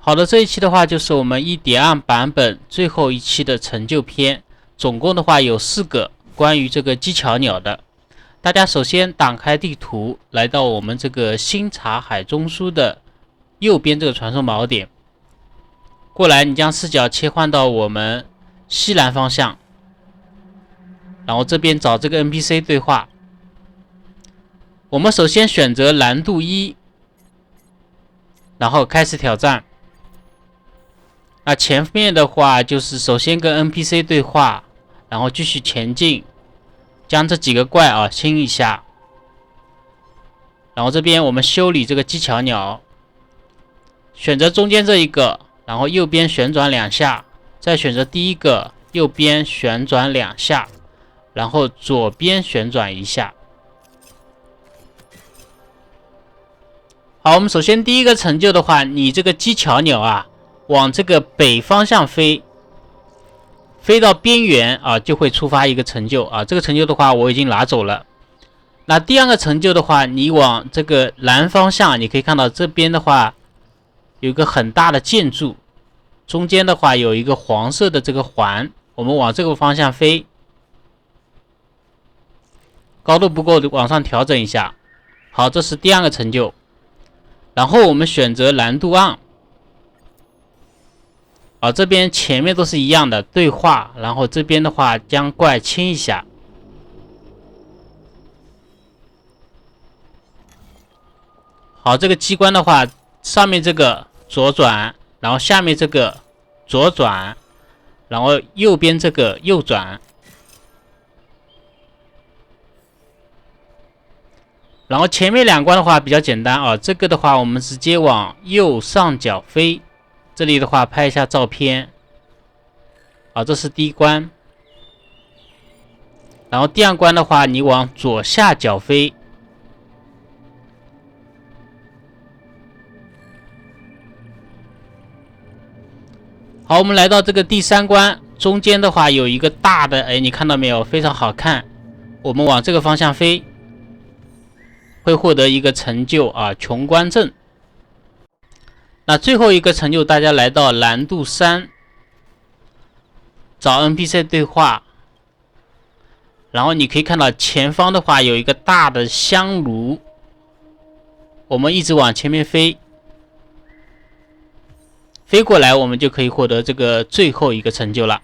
好的，这一期的话就是我们1.2版本最后一期的成就篇，总共的话有4个关于这个机巧鸟的。大家首先打开地图，来到我们这个新茶海中枢的右边这个传送锚点，过来你将视角切换到我们西南方向，然后这边找这个 NPC 对话。我们首先选择难度1，然后开始挑战。那前面的话就是首先跟 NPC 对话，然后继续前进，将这几个怪清一下。然后这边我们修理这个机巧鸟，选择中间这一个，然后右边旋转2下，再选择第一个，右边旋转2下，然后左边旋转1下。好，我们首先第一个成就的话，你这个机巧鸟往这个北方向飞，飞到边缘就会触发一个成就这个成就的话我已经拿走了。那第二个成就的话，你往这个南方向，你可以看到这边的话有一个很大的建筑，中间的话有一个黄色的这个环，我们往这个方向飞，高度不够往上调整一下。好，这是第二个成就。然后我们选择难度2。这边前面都是一样的对话，然后这边的话将怪清一下。好，这个机关的话，上面这个左转，然后下面这个左转，然后右边这个右转。然后前面2关的话比较简单这个的话我们直接往右上角飞。这里的话拍一下照片这是第一关。然后第二关的话，你往左下角飞。好，我们来到这个第3关，中间的话有一个大的，你看到没有？非常好看。我们往这个方向飞，会获得一个成就穷关镇。那最后一个成就，大家来到难度3，找 NPC 对话，然后你可以看到前方的话有一个大的香炉，我们一直往前面飞，飞过来我们就可以获得这个最后一个成就了。